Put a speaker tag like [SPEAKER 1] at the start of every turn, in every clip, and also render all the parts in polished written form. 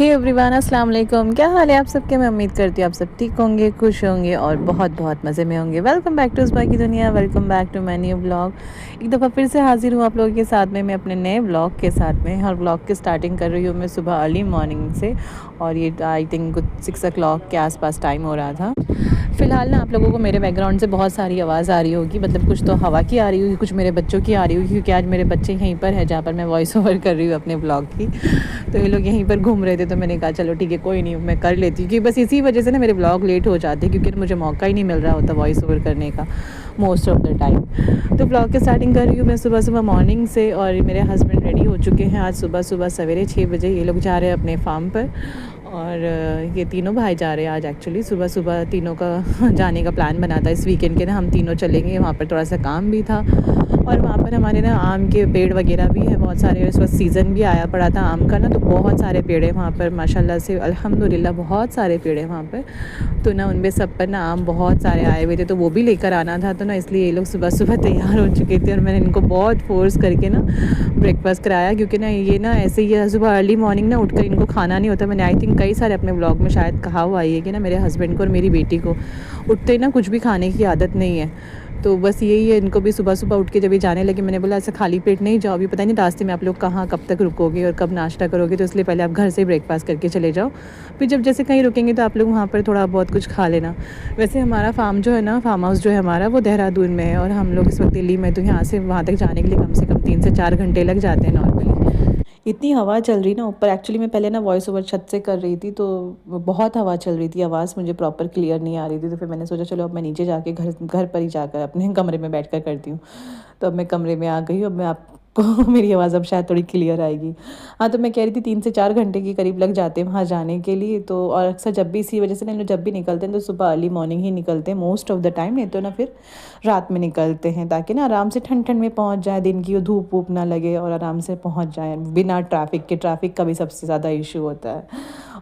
[SPEAKER 1] Hey everyone, अस्सलाम वालेकुम। क्या हाल है आप सबके? मैं उम्मीद करती हूँ आप सब ठीक होंगे, खुश होंगे और बहुत बहुत मज़े में होंगे। वेलकम बैक टू उस्बा की दुनिया, welcome back to my new blog. एक दफ़ा फिर से हाजिर हूँ आप लोगों के साथ में, मैं अपने नए ब्लॉग के साथ में। हर ब्लॉग की स्टार्टिंग कर रही हूँ मैं सुबह अर्ली मॉर्निंग से, और ये आई थिंक कुछ 6 o'clock के आसपास टाइम हो रहा था। फ़िलहाल ना आप लोगों को मेरे बैकग्राउंड से बहुत सारी आवाज़ आ रही होगी, मतलब कुछ तो हवा की आ रही होगी, कुछ मेरे बच्चों की आ रही होगी, क्योंकि आज मेरे बच्चे यहीं पर हैं जहाँ पर मैं वॉइस ओवर कर रही हूँ अपने ब्लॉग की। तो ये लोग यहीं पर घूम रहे थे, तो मैंने कहा चलो ठीक है, कोई नहीं, मैं कर लेती हूँ, क्योंकि बस इसी वजह से ना मेरे ब्लॉग लेट हो जाते हैं, क्योंकि मुझे मौका ही नहीं मिल रहा होता वॉइस ओवर करने का मोस्ट ऑफ द टाइम। तो ब्लॉग की स्टार्टिंग कर रही हूँ मैं सुबह सुबह मॉर्निंग से, और मेरे हस्बैंड रेडी हो चुके हैं। आज सुबह सुबह सवेरे 6 बजे ये लोग जा रहे हैं अपने फार्म पर, और ये तीनों भाई जा रहे हैं आज। एक्चुअली सुबह सुबह तीनों का जाने का प्लान बना था इस वीकेंड के ना, हम तीनों चलेंगे। वहाँ पर थोड़ा सा काम भी था, और वहाँ पर हमारे ना आम के पेड़ वगैरह भी है बहुत सारे। इस वक्त सीज़न भी आया पड़ा था आम का ना, तो बहुत सारे पेड़ है वहाँ पर माशाल्लाह से, अल्हम्दुलिल्लाह बहुत सारे पेड़ है वहाँ पर। तो ना उनमें सब पर ना आम बहुत सारे आए हुए थे, तो वो भी लेकर आना था। तो ना इसलिए ये लोग सुबह सुबह तैयार हो चुके थे, और मैंने इनको बहुत फोर्स करके ना ब्रेकफास्ट कराया, क्योंकि ना ये ना ऐसे ही सुबह अर्ली मॉर्निंग ना उठकर इनको खाना नहीं होता। मैंने आई थिंक कई सारे अपने ब्लॉग में शायद कहा हुआ है कि ना मेरे हस्बैंड को और मेरी बेटी को उठते ही ना कुछ भी खाने की आदत नहीं है। तो बस यही है, इनको भी सुबह सुबह उठ के जब ये जाने लगे, मैंने बोला ऐसे खाली पेट नहीं जाओ, अभी पता नहीं रास्ते में आप लोग कहाँ कब तक रुकोगे और कब नाश्ता करोगे, तो इसलिए पहले आप घर से ब्रेकफास्ट करके चले जाओ, फिर जब जैसे कहीं रुकेंगे तो आप लोग वहाँ पर थोड़ा बहुत कुछ खा लेना। वैसे हमारा फार्म जो है ना, फार्म हाउस जो है हमारा, वो देहरादून में है, और हम लोग इस वक्त दिल्ली में। तो यहाँ से वहाँ तक जाने के लिए कम से कम 3 से 4 घंटे लग जाते हैं नॉर्मली। इतनी हवा चल रही ना ऊपर। एक्चुअली मैं पहले ना वॉइस ओवर छत से कर रही थी, तो बहुत हवा चल रही थी, आवाज़ मुझे प्रॉपर क्लियर नहीं आ रही थी। तो फिर मैंने सोचा चलो अब मैं नीचे जाके घर घर पर ही जाकर अपने कमरे में बैठ कर करती हूँ। तो अब मैं कमरे में आ गई, अब मैं आपको मेरी आवाज़ अब शायद थोड़ी क्लियर आएगी। हाँ, तो मैं कह रही थी 3 से 4 घंटे के करीब लग जाते हैं वहाँ जाने के लिए। तो और अक्सर जब भी इसी वजह से ना, इन लोग जब भी निकलते हैं तो सुबह अर्ली मॉर्निंग ही निकलते हैं मोस्ट ऑफ द टाइम, नहीं तो ना फिर रात में निकलते हैं, ताकि ना आराम से ठंड ठंड में पहुँच जाए, दिन की वो धूप वूप ना लगे, और आराम से पहुँच जाए बिना ट्रैफिक के। ट्रैफिक का भी सबसे ज़्यादा इशू होता है।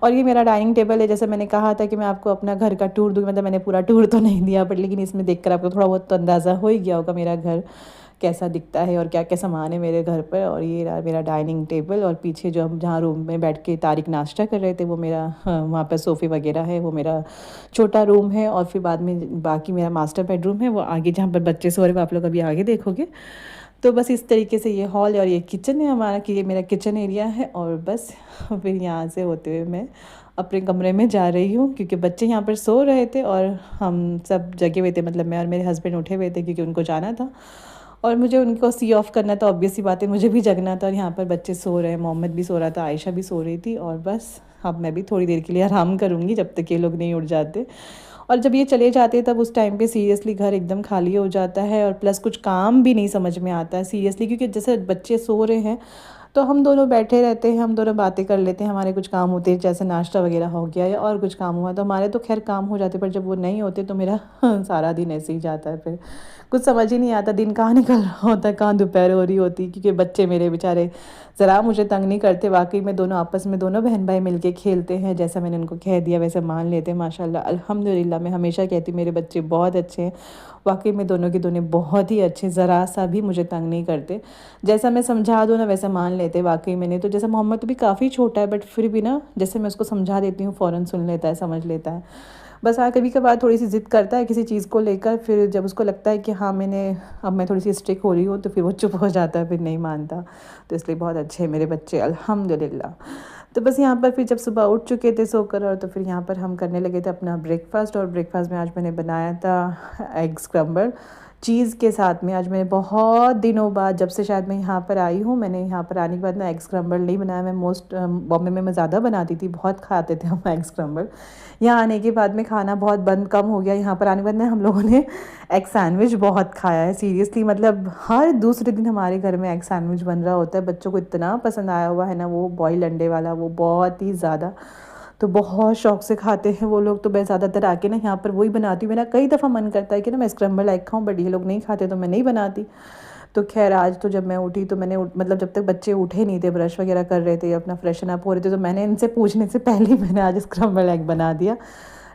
[SPEAKER 1] और ये मेरा डाइनिंग टेबल है, जैसे मैंने कहा था कि मैं आपको अपना घर का टूर दूँ, मतलब मैंने पूरा टूर तो नहीं दिया, बट लेकिन इसमें देखकर आपको थोड़ा बहुत तो अंदाज़ा हो ही गया होगा मेरा घर कैसा दिखता है और क्या क्या सामान है मेरे घर पर। और ये रहा मेरा डाइनिंग टेबल, और पीछे जो हम जहाँ रूम में बैठ के तारिक नाश्ता कर रहे थे वो मेरा, हाँ, वहाँ पर सोफ़े वगैरह है, वो मेरा छोटा रूम है। और फिर बाद में बाकी मेरा मास्टर बेडरूम है, वो आगे जहाँ पर बच्चे सो रहे हैं, वो आप लोग अभी आगे देखोगे। तो बस इस तरीके से ये हॉल है, और ये किचन है हमारा, कि ये मेरा किचन एरिया है। और बस फिर यहाँ से होते हुए मैं अपने कमरे में जा रही हूँ, क्योंकि बच्चे यहाँ पर सो रहे थे और हम सब जगे हुए थे, मतलब मैं और मेरे हस्बैंड उठे हुए थे, क्योंकि उनको जाना था और मुझे उनको सी ऑफ करना था। ऑब्वियस सी बात है, मुझे भी जगना था, और यहाँ पर बच्चे सो रहे हैं, मोहम्मद भी सो रहा था, आयशा भी सो रही थी। और बस अब मैं भी थोड़ी देर के लिए आराम करूँगी जब तक ये लोग नहीं उठ जाते। और जब ये चले जाते हैं तब उस टाइम पे सीरियसली घर एकदम खाली हो जाता है, और प्लस कुछ काम भी नहीं समझ में आता है सीरियसली, क्योंकि जैसे बच्चे सो रहे हैं तो हम दोनों बैठे रहते हैं, हम दोनों बातें कर लेते हैं, हमारे कुछ काम होते हैं, जैसे नाश्ता वगैरह हो गया या और कुछ काम हुआ तो हमारे तो खैर काम हो जाते, पर जब वो नहीं होते तो मेरा सारा दिन ऐसे ही जाता है। फिर कुछ समझ ही नहीं आता दिन कहाँ निकल रहा होता है, कहाँ दोपहर हो रही होती, क्योंकि बच्चे मेरे बेचारे ज़रा मुझे तंग नहीं करते। वाकई में दोनों आपस में दोनों बहन भाई मिलके खेलते हैं, जैसा मैंने उनको कह दिया वैसे मान लेते हैं माशाल्लाह अल्हम्दुलिल्लाह। मैं हमेशा कहती हूँ मेरे बच्चे बहुत अच्छे हैं, वाकई में दोनों के दोनों बहुत ही अच्छे, ज़रा सा भी मुझे तंग नहीं करते, जैसा मैं समझा दूँ ना वैसा मान लेते वाकई मैंने। तो जैसे मोहम्मद तो भी काफ़ी छोटा है, बट फिर भी ना जैसे मैं उसको समझा देती हूँ फ़ौरन सुन लेता है, समझ लेता है। बस हाँ, कभी कभार थोड़ी सी ज़िद करता है किसी चीज़ को लेकर, फिर जब उसको लगता है कि हाँ मैंने अब मैं थोड़ी सी स्ट्रिक्ट हो रही हूँ तो फिर वो चुप हो जाता है, फिर नहीं मानता। तो इसलिए बहुत अच्छे हैं मेरे बच्चे अल्हम्दुलिल्लाह। तो बस यहाँ पर फिर जब सुबह उठ चुके थे सोकर, और तो फिर यहाँ पर हम करने लगे थे अपना ब्रेकफास्ट। और ब्रेकफास्ट में आज मैंने बनाया था एग स्क्रम्बल चीज़ के साथ में। आज मैंने बहुत दिनों बाद, जब से शायद मैं यहाँ पर आई हूँ, मैंने यहाँ पर आने के बाद ना एग स्क्रम्बल नहीं बनाया। मैं बॉम्बे में मैं ज़्यादा बनाती थी, बहुत खाते थे हम एग स्क्रम्बल। यहाँ आने के बाद में खाना बहुत बंद कम हो गया। यहाँ पर आने के बाद में हम लोगों ने एग सैंडविच बहुत खाया है सीरियसली, मतलब हर दूसरे दिन हमारे घर में एग सैंडविच बन रहा होता है। बच्चों को इतना पसंद आया हुआ है ना वो बॉयल अंडे वाला, वो बहुत ही ज़्यादा, तो बहुत शौक से खाते हैं वो लोग। तो मैं ज़्यादातर आके ना यहाँ पर वही बनाती हूँ। मेरा कई दफ़ा मन करता है कि ना मैं स्क्रम्बल एग खाऊँ, बट ये लोग नहीं खाते तो मैं नहीं बनाती। तो खैर आज तो जब मैं उठी तो मैंने मतलब जब तक बच्चे उठे नहीं थे, ब्रश वगैरह कर रहे थे, अपना फ्रेशन अप हो रहे थे, तो मैंने इनसे पूछने से पहले ही मैंने आज स्क्रम्बल एग बना दिया।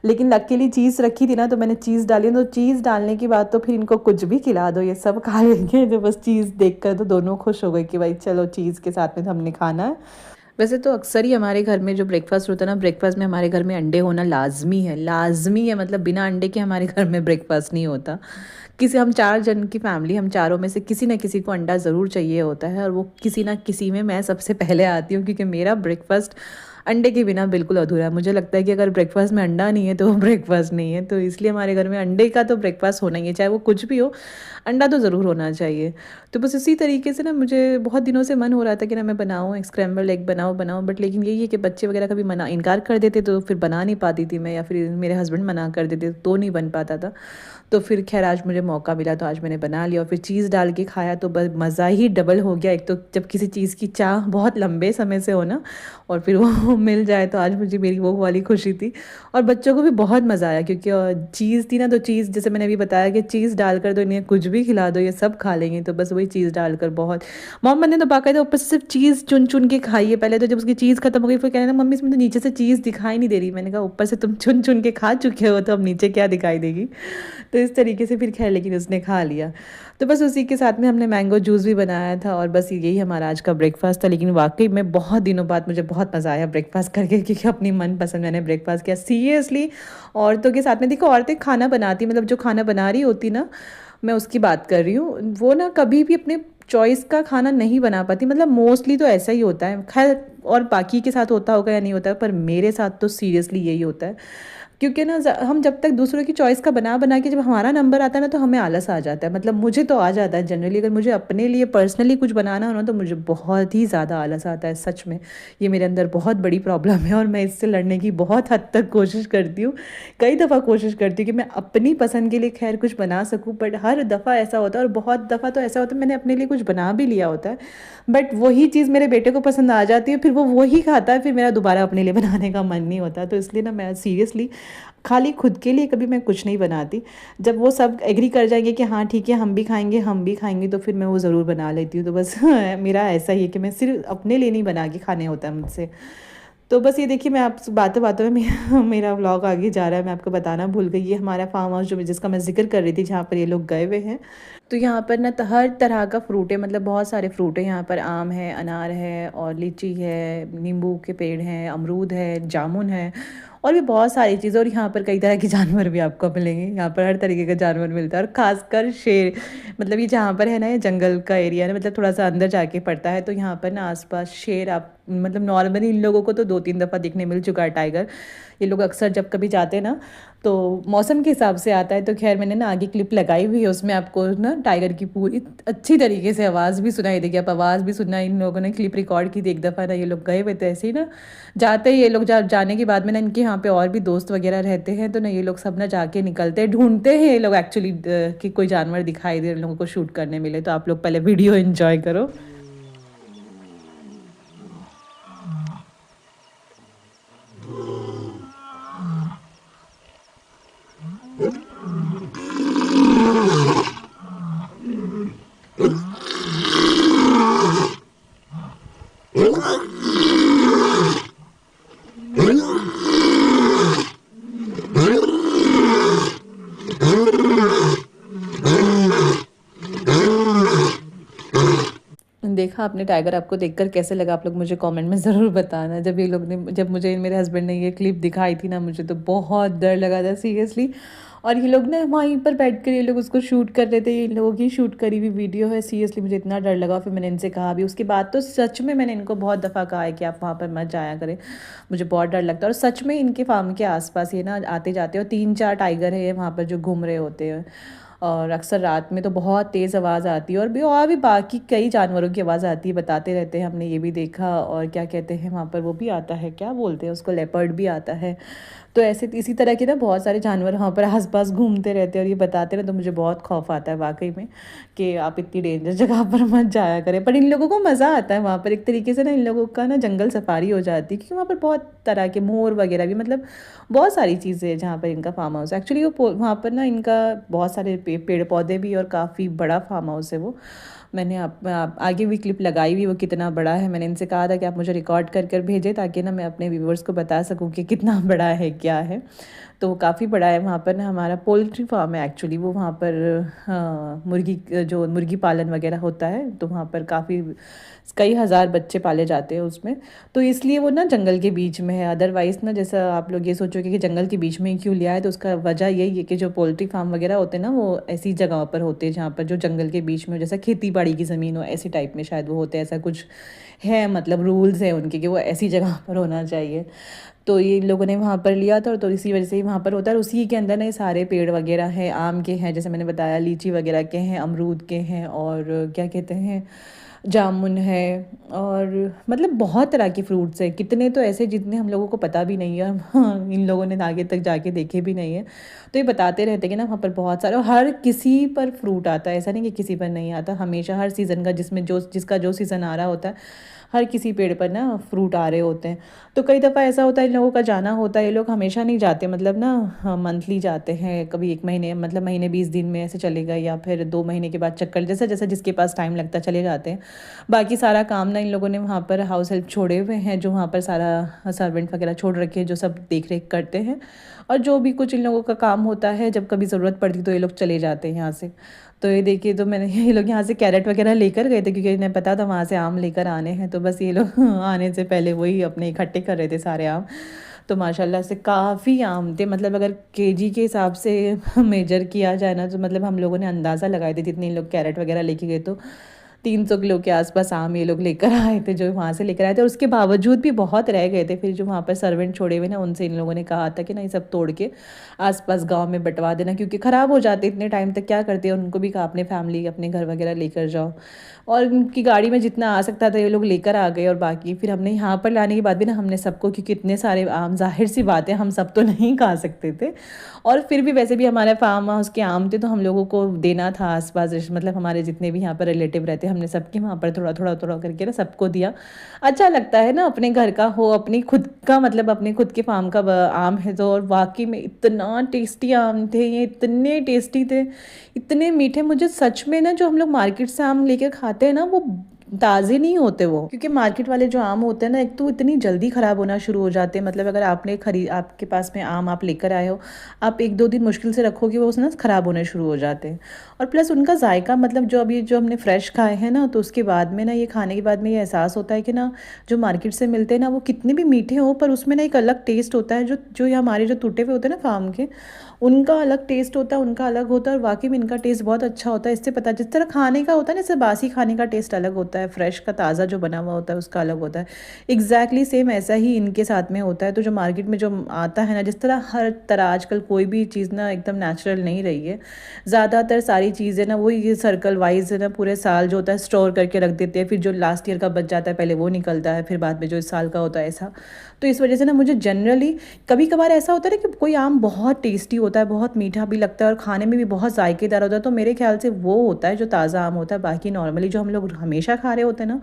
[SPEAKER 1] लेकिन लकीली चीज़ रखी थी ना, तो मैंने चीज़ डाली। तो चीज़ डालने के बाद तो फिर इनको कुछ भी खिला दो ये सब खा लेंगे। जो बस चीज़ देखकर तो दोनों खुश हो गए कि भाई चलो चीज़ के साथ में तो हमने खाना है। वैसे तो अक्सर ही हमारे घर में जो ब्रेकफ़ास्ट होता है ना, ब्रेकफ़ास्ट में हमारे घर में अंडे होना लाज़मी है, मतलब बिना अंडे के हमारे घर में ब्रेकफ़ास्ट नहीं होता। किसी हम 4 जन की फ़ैमिली, हम चारों में से किसी न किसी को अंडा ज़रूर चाहिए होता है, और वो किसी न किसी में मैं सबसे पहले आती हूँ, क्योंकि मेरा ब्रेकफ़ास्ट अंडे के बिना बिल्कुल अधूरा है। मुझे लगता है कि अगर ब्रेकफ़ास्ट में अंडा नहीं है तो वो ब्रेकफ़ास्ट नहीं है, तो इसलिए हमारे घर में अंडे का तो ब्रेकफ़ास्ट होना ही है, चाहे वो कुछ भी हो, अंडा तो ज़रूर होना चाहिए। तो बस इसी तरीके से ना मुझे बहुत दिनों से मन हो रहा था कि ना मैं बनाऊँ, एक स्क्रैम्बल एग बनाऊँ, बट लेकिन यही है कि बच्चे वगैरह कभी मना इनकार कर देते तो फिर बना नहीं पाती थी मैं, या फिर मेरे हस्बैंड मना कर देते तो नहीं बन पाता था। तो फिर ख़ैर आज मुझे मौका मिला तो आज मैंने बना लिया, और फिर चीज़ डाल के खाया तो बस मज़ा ही डबल हो गया। एक तो जब किसी चीज़ की चाह बहुत लंबे समय से हो ना, और फिर वो मिल जाए, तो आज मुझे मेरी वो वाली खुशी थी। और बच्चों को भी बहुत मज़ा आया, क्योंकि चीज़ थी ना, तो चीज़ जैसे मैंने अभी बताया कि चीज़ डालकर तो इन्हें कुछ भी खिला दो ये सब खा लेंगे, तो बस वही चीज़ डालकर बहुत मोहम्मद ने तो बाकायदा ऊपर से सिर्फ चीज़ चुन चुन के खाई है। पहले तो जब उसकी चीज़ खत्म हो गई फिर कहने लगा, मम्मी इसमें तो नीचे से चीज़ दिखाई नहीं दे रही। मैंने कहा ऊपर से तुम चुन चुन के खा चुके हो, तो अब नीचे क्या दिखाई देगी। तो इस तरीके से फिर खैर लेकिन उसने खा लिया। तो बस उसी के साथ में हमने मैंगो जूस भी बनाया था, और बस यही हमारा आज का ब्रेकफास्ट था। लेकिन वाकई में बहुत दिनों बाद मुझे बहुत मज़ा आया ब्रेकफास्ट करके, क्योंकि अपनी मनपसंद मैंने ब्रेकफास्ट किया सीरियसली। औरतों के साथ में देखो, औरतें खाना बनाती, मतलब जो खाना बना रही होती ना, मैं उसकी बात कर रही हूँ, वो ना कभी भी अपने चॉइस का खाना नहीं बना पाती, मतलब मोस्टली तो ऐसा ही होता है। खैर और बाकी के साथ होता होगा या नहीं होता है, पर मेरे साथ तो सीरियसली यही होता है। क्योंकि ना हम जब तक दूसरों की चॉइस का बना बना के जब हमारा नंबर आता है ना, तो हमें आलस आ जाता है। मतलब मुझे तो आ जाता है जनरली, अगर मुझे अपने लिए पर्सनली कुछ बनाना हो ना, तो मुझे बहुत ही ज़्यादा आलस आता है सच में। ये मेरे अंदर बहुत बड़ी प्रॉब्लम है, और मैं इससे लड़ने की बहुत हद तक कोशिश करती हूँ। कई दफ़ा कोशिश करती हूँ कि मैं अपनी पसंद के लिए खैर कुछ बना सकूँ, बट हर दफ़ा ऐसा होता है, और बहुत दफ़ा तो ऐसा होता है मैंने अपने लिए कुछ बना भी लिया होता है, बट वही चीज़ मेरे बेटे को पसंद आ जाती है, फिर वो वही खाता है, फिर मेरा दोबारा अपने लिए बनाने का मन नहीं होता। तो इसलिए ना मैं सीरियसली खाली खुद के लिए कभी मैं कुछ नहीं बनाती। जब वो सब एग्री कर जाएंगे कि हाँ ठीक है हम भी खाएंगे, तो फिर मैं वो ज़रूर बना लेती हूँ। तो बस मेरा ऐसा ही है कि मैं सिर्फ अपने लिए नहीं बना के खाने होता है मुझसे। तो बस ये देखिए, मैं आप बातों बातों में मेरा व्लॉग आगे जा रहा है, मैं आपको बताना भूल गई। ये हमारा फार्म हाउस जो जिसका मैं जिक्र कर रही थी, जहाँ पर ये लोग गए हुए हैं। तो यहाँ पर ना हर तरह का फ्रूट है, मतलब बहुत सारे फ्रूट है यहाँ पर। आम है, अनार है, और लीची है, नींबू के पेड़ हैं, अमरूद है, जामुन है, और भी बहुत सारी चीज़ें। और यहाँ पर कई तरह के जानवर भी आपको मिलेंगे, यहाँ पर हर तरीके का जानवर मिलता है, और ख़ासकर शेर। मतलब ये जहाँ पर है ना, ये जंगल का एरिया है, मतलब थोड़ा सा अंदर जाके पड़ता है, तो यहाँ पर ना आसपास शेर आप मतलब नॉर्मली इन लोगों को तो 2-3 दफ़ा देखने मिल चुका है टाइगर। ये लोग अक्सर जब कभी जाते हैं ना, तो मौसम के हिसाब से आता है। तो खैर मैंने ना आगे क्लिप लगाई हुई है, उसमें आपको ना टाइगर की पूरी अच्छी तरीके से आवाज़ भी सुनाई देगी। आप आवाज़ भी सुनना, इन लोगों ने क्लिप रिकॉर्ड की थी एक दफ़ा ना, ये लोग गए हुए थे ऐसे ही ना, जाते ही ये लोग जाने के बाद में ना, इनके यहाँ पे और भी दोस्त वगैरह रहते हैं, तो ना ये लोग सब ना जाके निकलते हैं, ढूंढते हैं ये लोग एक्चुअली कि कोई जानवर दिखाई दे, लोगों को शूट करने मिले। तो आप लोग पहले वीडियो एंजॉय करो। देखा आपने टाइगर, आपको देखकर कैसे लगा? आप लोग मुझे कमेंट में ज़रूर बताना। जब मुझे मेरे हस्बैंड ने ये क्लिप दिखाई थी ना, मुझे तो बहुत डर लगा था सीरियसली। और ये लोग ना वहीं पर बैठ कर ये लोग उसको शूट कर रहे थे, ये लोगों की शूट करी हुई वीडियो है। सीरियसली मुझे इतना डर लगा, फिर मैंने इनसे कहा भी, उसके बाद तो सच में मैंने इनको बहुत दफ़ा कहा है कि आप वहाँ पर मत जाया करें, मुझे बहुत डर लगता है। और सच में इनके फार्म के आसपास ये ना आते जाते, और 3-4 टाइगर है वहाँ पर जो घूम रहे होते हैं। और अक्सर रात में तो बहुत तेज़ आवाज़ आती है, और भी बाकी कई जानवरों की आवाज़ आती है, बताते रहते हैं, हमने ये भी देखा। और क्या कहते हैं वहाँ पर वो भी आता है, क्या बोलते हैं उसको, लेपर्ड भी आता है। तो ऐसे इसी तरह के ना बहुत सारे जानवर वहाँ पर आसपास घूमते रहते हैं, और ये बताते हैं, तो मुझे बहुत खौफ आता है वाकई में कि आप इतनी डेंजर जगह पर मत जाया करें। पर इन लोगों को मज़ा आता है वहाँ पर, एक तरीके से ना इन लोगों का ना जंगल सफारी हो जाती है, क्योंकि वहाँ पर बहुत तरह के मोर वगैरह भी, मतलब बहुत सारी चीज़ें हैं जहाँ पर इनका फार्म हाउस है। एक्चुअली वो वहाँ पर ना इनका बहुत सारे पेड़ पौधे भी, और काफ़ी बड़ा फार्म हाउस है वो। मैंने आप आगे भी क्लिप लगाई हुई, वो कितना बड़ा है। मैंने इनसे कहा था कि आप मुझे रिकॉर्ड कर कर भेजें ताकि ना मैं अपने व्यूवर्स को बता सकूं कि कितना बड़ा है क्या है। तो वो काफ़ी बड़ा है। वहाँ पर ना हमारा पोल्ट्री फार्म है एक्चुअली, वो वहाँ पर मुर्गी, जो मुर्गी पालन वगैरह होता है, तो वहाँ पर काफ़ी कई हज़ार बच्चे पाले जाते हैं उसमें। तो इसलिए वो ना जंगल के बीच में है। अदरवाइज़ ना जैसा आप लोग ये सोचोगे कि जंगल के बीच में ही क्यों लिया है, तो उसका वजह यही है कि जो पोल्ट्री फार्म वगैरह होते हैं ना, वो ऐसी जगह पर होते हैं जहाँ पर जो जंगल के बीच में, जैसा खेती बाड़ी की ज़मीन हो, ऐसे टाइप में शायद वो होते हैं। ऐसा कुछ है, मतलब रूल्स हैं उनके कि वो ऐसी जगह पर होना चाहिए। तो ये इन लोगों ने वहाँ पर लिया था, तो इसी वजह से ही वहाँ पर होता है। और उसी के अंदर ना ये सारे पेड़ वगैरह हैं, आम के हैं, जैसे मैंने बताया, लीची वगैरह के हैं, अमरूद के हैं, और क्या कहते हैं, जामुन है, और मतलब बहुत तरह के फ्रूट्स हैं। कितने तो ऐसे जितने हम लोगों को पता भी नहीं है। हाँ, इन लोगों ने आगे तक जाके देखे भी नहीं है। तो ये बताते रहते हैं कि ना वहाँ पर बहुत सारे, और हर किसी पर फ्रूट आता है, ऐसा नहीं कि किसी पर नहीं आता। हमेशा हर सीज़न का, जिसमें जो जिसका जो सीज़न आ रहा होता है, हर किसी पेड़ पर ना फ्रूट आ रहे होते हैं। तो कई दफ़ा ऐसा होता है इन लोगों का जाना होता है, ये लोग हमेशा नहीं जाते, मतलब ना मंथली जाते हैं, कभी 1 महीने, मतलब महीने 20 दिन में ऐसे चले गए, या फिर 2 महीने के बाद चक्कर, जैसा जैसा जिसके पास टाइम लगता है चले जाते हैं। बाकी सारा काम ना इन लोगों ने वहाँ पर हाउस हेल्प छोड़े हुए हैं, जो वहाँ पर सारा सर्वेंट वगैरह छोड़ रखे हैं, जो सब देख रेख करते हैं। और जो भी कुछ इन लोगों का काम होता है, जब कभी ज़रूरत पड़ती तो ये लोग चले जाते हैं यहाँ से। तो ये देखिए, तो मैंने ये लोग यहाँ से कैरेट वगैरह लेकर गए थे, क्योंकि इन्हें पता था वहाँ से आम लेकर आने हैं। तो बस ये लोग आने से पहले वही अपने इकट्ठे कर रहे थे सारे आम। तो माशाल्लाह से काफ़ी आम थे, मतलब अगर केजी के हिसाब से मेजर किया जाए ना, तो मतलब हम लोगों ने अंदाज़ा लगाए थे, जितने इन लोग कैरेट वगैरह लेके गए, तो 300 किलो के आसपास आम ये लोग लेकर आए थे, जो वहाँ से लेकर आए थे। और उसके बावजूद भी बहुत रह गए थे। फिर जो वहाँ पर सर्वेंट छोड़े हुए ना, उनसे इन लोगों ने कहा था कि ना ये सब तोड़ के आसपास गांव में बंटवा देना, क्योंकि ख़राब हो जाते इतने टाइम तक, क्या करते हैं। उनको भी कहा अपने फैमिली, अपने घर वगैरह लेकर जाओ। और उनकी गाड़ी में जितना आ सकता था ये लोग लेकर आ गए। और बाकी फिर हमने यहाँ पर लाने के बाद भी ना, हमने सबको, क्योंकि इतने सारे आम, जाहिर सी बात है हम सब तो नहीं खा सकते थे। और फिर भी वैसे भी हमारे फार्म हाउस के आम थे, तो हम लोगों को देना था आसपास, मतलब हमारे जितने भी यहाँ पर रिलेटिव रहते, हमने सबके वहाँ पर थोड़ा थोड़ा थोड़ा करके ना सबको दिया। अच्छा लगता है ना, अपने घर का हो, अपनी खुद का, मतलब अपने खुद के फार्म का आम है तो। और वाकई में इतना टेस्टी आम थे ये, इतने टेस्टी थे, इतने मीठे। मुझे सच में ना, जो हम लोग मार्केट से आम लेकर खाते हैं ना, वो ताज़े नहीं होते वो, क्योंकि मार्केट वाले जो आम होते हैं ना, एक तो इतनी जल्दी ख़राब होना शुरू हो जाते हैं। मतलब अगर आपके पास में आम आप लेकर आए हो, आप 1-2 दिन मुश्किल से रखोगे, वो ना ख़राब होने शुरू हो जाते हैं। और प्लस उनका जायका, मतलब जो अभी जो हमने फ्रेश खाए हैं ना, तो उसके बाद में ना, ये खाने के बाद में ये एहसास होता है कि ना, जो मार्केट से मिलते हैं ना, वो कितने भी मीठे हों, पर उसमें ना एक अलग टेस्ट होता है। जो जो ये हमारे जो टूटे हुए होते हैं ना फार्म के, उनका अलग टेस्ट होता है, उनका अलग होता है। और वाकई में इनका टेस्ट बहुत अच्छा होता है। इससे पता, जिस तरह खाने का होता है ना, जैसे बासी खाने का टेस्ट अलग होता है, फ्रेश का ताज़ा जो बना हुआ होता है उसका अलग होता है। एग्जैक्टली सेम ऐसा ही इनके साथ में होता है। तो जो मार्केट में जो आता है ना, जिस तरह हर तरह आजकल कोई भी चीज़ ना एकदम नेचुरल नहीं रही है। ज़्यादातर सारी चीज़ें ना, वही ये सर्कल वाइज है ना, पूरे साल जो होता है स्टोर करके रख देते हैं। फिर जो लास्ट ईयर का बच जाता है पहले वो निकलता है, फिर बाद में जो इस साल का होता है, ऐसा। तो इस वजह से ना, मुझे जनरली कभी कभार ऐसा होता है ना कि कोई आम बहुत टेस्टी होता है, बहुत मीठा भी लगता है, और खाने में भी बहुत जायकेदार होता है, तो मेरे ख्याल से वो होता है जो ताज़ा आम होता है। बाकी नॉर्मली जो हम लोग हमेशा खा रहे होते हैं ना,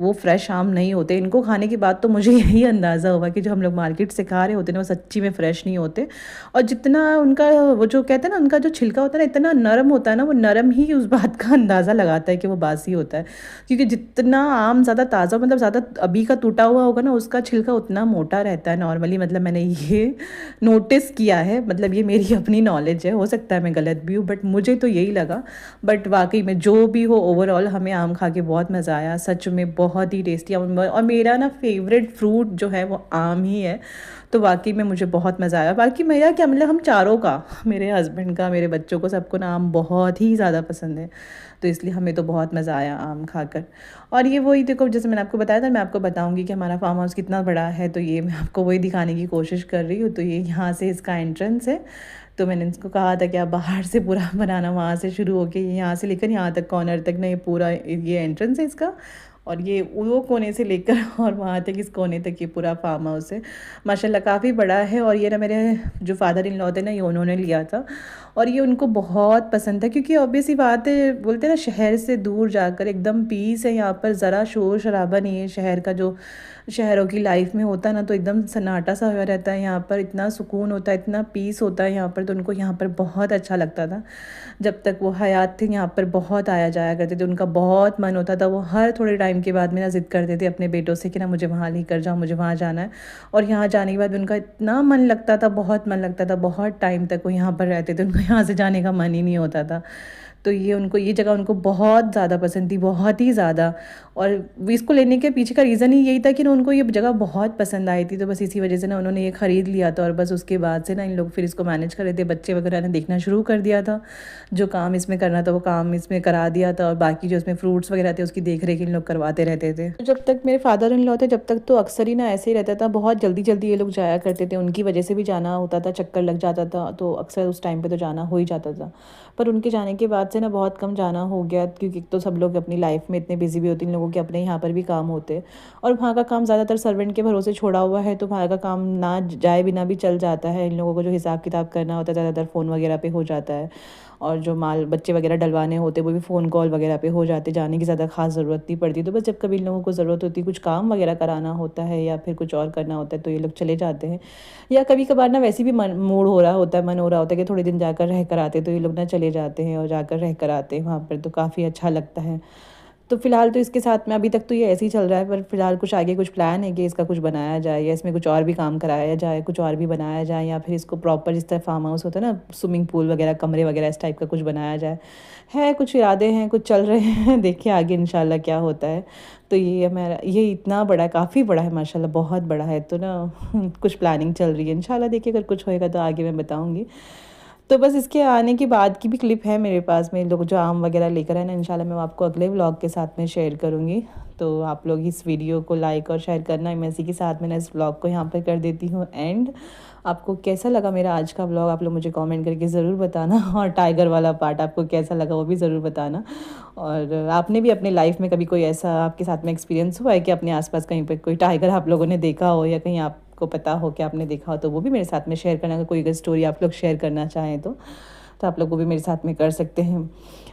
[SPEAKER 1] वो फ्रेश आम नहीं होते। इनको खाने के बाद तो मुझे यही अंदाज़ा हुआ कि जो हम लोग मार्केट से खा रहे होते हैं ना, वो सच्ची में फ़्रेश नहीं होते। और जितना उनका, वो जो कहते हैं ना, उनका जो छिलका होता है ना, इतना नरम होता है ना, वो नरम ही उस बात का अंदाज़ा लगाता है कि वो बासी होता है। क्योंकि जितना आम ज़्यादा ताज़ा, मतलब ज़्यादा अभी का टूटा हुआ होगा ना, उसका छिलका उतना मोटा रहता है नॉर्मली। मतलब मैंने ये नोटिस किया है, मतलब ये मेरी अपनी नॉलेज है, हो सकता है मैं गलत भी हूँ, बट मुझे तो यही लगा। बट वाकई में जो भी हो, ओवरऑल हमें आम खा के बहुत मज़ा आया, सच में बहुत ही टेस्टी। और मेरा ना फेवरेट फ्रूट जो है वो आम ही है। तो वाकई में मुझे बहुत मज़ा आया। बाकी मेरा क्या, मतलब हम चारों का, मेरे हस्बैंड का, मेरे बच्चों को, सबको ना आम बहुत ही ज़्यादा पसंद है। तो इसलिए हमें तो बहुत मज़ा आया आम खाकर। और ये वही देखो, जैसे मैंने आपको बताया था, मैं आपको बताऊंगी कि हमारा फार्म हाउस कितना बड़ा है, तो ये मैं आपको वही दिखाने की कोशिश कर रही हूँ। तो ये यहाँ से इसका एंट्रेंस है। तो मैंने इनको कहा था कि आप बाहर से पूरा बनाना, वहाँ से शुरू होके यहाँ से लेकर यहाँ तक कॉर्नर तक ना, ये पूरा ये एंट्रेंस है इसका। और ये वो कोने से लेकर और वहाँ तक, इस कोने तक ये पूरा फार्म हाउस है। माशाल्लाह काफ़ी बड़ा है। और ये ना मेरे जो फादर इन लॉ थे ना, ये उन्होंने लिया था। और ये उनको बहुत पसंद था, क्योंकि ऑब्वियस ही बात है, बोलते हैं ना शहर से दूर जाकर एकदम पीस है यहाँ पर, ज़रा शोर शराबा नहीं है शहर का, जो शहरों की लाइफ में होता है ना, तो एकदम सन्नाटा सा हुआ रहता है। यहाँ पर इतना सुकून होता है, इतना पीस होता है यहाँ पर, तो उनको यहाँ पर बहुत अच्छा लगता था। जब तक वो हयात थे यहाँ पर बहुत आया जाया करते थे, उनका बहुत मन होता था। वो हर थोड़े टाइम के बाद मेरा ज़िद करते थे अपने बेटों से कि ना मुझे वहाँ लेकर जाओ, मुझे वहाँ जाना है। और यहाँ जाने के बाद उनका इतना मन लगता था, बहुत मन लगता था, बहुत टाइम तक वो यहाँ पर रहते थे, उनको यहाँ से जाने का मन ही नहीं होता था। तो ये उनको ये जगह उनको बहुत ज़्यादा पसंद थी, बहुत ही ज़्यादा। और इसको लेने के पीछे का रीज़न ही यही था कि ना उनको ये जगह बहुत पसंद आई थी, तो बस इसी वजह से ना उन्होंने ये ख़रीद लिया था। और बस उसके बाद से ना इन लोग फिर इसको मैनेज कर रहे थे, बच्चे वगैरह ने देखना शुरू कर दिया था, जो काम इसमें करना था वो काम इसमें करा दिया था, और बाकी जो इसमें फ्रूट्स वगैरह थे उसकी देख रेख इन लोग करवाते रहते थे। तो जब तक मेरे फादर इन लॉ थे जब तक तो अक्सर ही ना ऐसे ही रहता था, बहुत जल्दी जल्दी ये लोग जाया करते थे, उनकी वजह से भी जाना होता था, चक्कर लग जाता था, तो अक्सर उस टाइम पर तो जाना हो ही जाता था। पर उनके जाने के बाद से ना बहुत कम जाना हो गया, क्योंकि तो सब लोग अपनी लाइफ में इतने बिजी भी होते हैं, इन लोगों के अपने यहाँ पर भी काम होते हैं, और वहाँ का काम ज़्यादातर सर्वेंट के भरोसे छोड़ा हुआ है, तो वहाँ का काम ना जाए बिना भी चल जाता है। इन लोगों को जो हिसाब किताब करना होता है ज़्यादातर फ़ोन वगैरह पे हो जाता है, और जो माल बच्चे वगैरह डलवाने होते वो भी फ़ोन कॉल वगैरह पे हो जाते, जाने की ज़्यादा खास ज़रूरत नहीं पड़ती। तो बस जब कभी इन लोगों को ज़रूरत होती है, कुछ काम वगैरह कराना होता है या फिर कुछ और करना होता है, तो ये लोग चले जाते हैं। या कभी कभार ना वैसे भी मूड हो रहा होता है, मन हो रहा होता है कि थोड़े दिन जाकर रह कर आते, तो ये लोग ना चले जाते हैं और जाकर रह कर आते हैं वहाँ पर, तो काफ़ी अच्छा लगता है। तो फ़िलहाल तो इसके साथ में अभी तक तो ये ऐसे ही चल रहा है, पर फ़िलहाल कुछ आगे कुछ प्लान है कि इसका कुछ बनाया जाए, या इसमें कुछ और भी काम कराया जाए, कुछ और भी बनाया जाए, या फिर इसको प्रॉपर जिस तरह फार्म हाउस होता है ना, स्विमिंग पूल वगैरह, कमरे वगैरह, इस टाइप का कुछ बनाया जाए। है कुछ इरादे हैं, कुछ चल रहे हैं देखिए आगे इंशाल्लाह क्या होता है। तो ये मेरा ये इतना बड़ा है, काफ़ी बड़ा है माशाल्लाह, बहुत बड़ा है, तो ना कुछ प्लानिंग चल रही है। इंशाल्लाह देखिए अगर कुछ होएगा तो आगे मैं बताऊँगी। तो बस इसके आने के बाद की भी क्लिप है मेरे पास में, लोग जो आम वगैरह लेकर आए ना, इंशाल्लाह मैं आपको अगले व्लॉग के साथ में शेयर करूँगी। तो आप लोग इस वीडियो को लाइक और शेयर करना, मैं इसी के साथ मैंने इस व्लॉग को यहाँ पर कर देती हूँ एंड। आपको कैसा लगा मेरा आज का व्लॉग आप लोग मुझे कमेंट करके ज़रूर बताना, और टाइगर वाला पार्ट आपको कैसा लगा वो भी ज़रूर बताना। और आपने भी अपने लाइफ में कभी कोई ऐसा आपके साथ में एक्सपीरियंस हुआ है कि अपने आसपास कहीं पर कोई टाइगर आप लोगों ने देखा हो, या कहीं आपको पता हो कि आपने देखा हो, तो वो भी मेरे साथ में शेयर करना। अगर कोई अगर स्टोरी आप लोग शेयर करना चाहें तो आप लोग वो भी मेरे साथ में कर सकते हैं।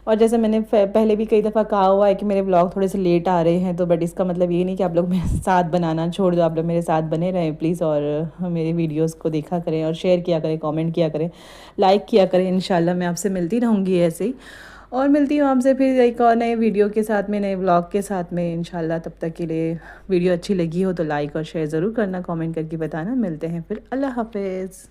[SPEAKER 1] और जैसे मैंने पहले भी कई दफ़ा कहा हुआ है कि मेरे ब्लॉग थोड़े से लेट आ रहे हैं, तो बट इसका मतलब ये नहीं कि आप लोग मेरे साथ बनाना छोड़ दो, आप लोग मेरे साथ बने रहें प्लीज़, और मेरे वीडियोस को देखा करें और शेयर किया करें, कमेंट किया करें, लाइक किया करें। इंशाल्लाह मैं आपसे मिलती रहूँगी ऐसे ही, और मिलती हूँ आपसे फिर एक और नए वीडियो के साथ में, नए ब्लॉग के साथ में इंशाल्लाह। तब तक के लिए वीडियो अच्छी लगी हो तो लाइक और शेयर ज़रूर करना, कमेंट करके बताना। मिलते हैं फिर, अल्लाह हाफिज़।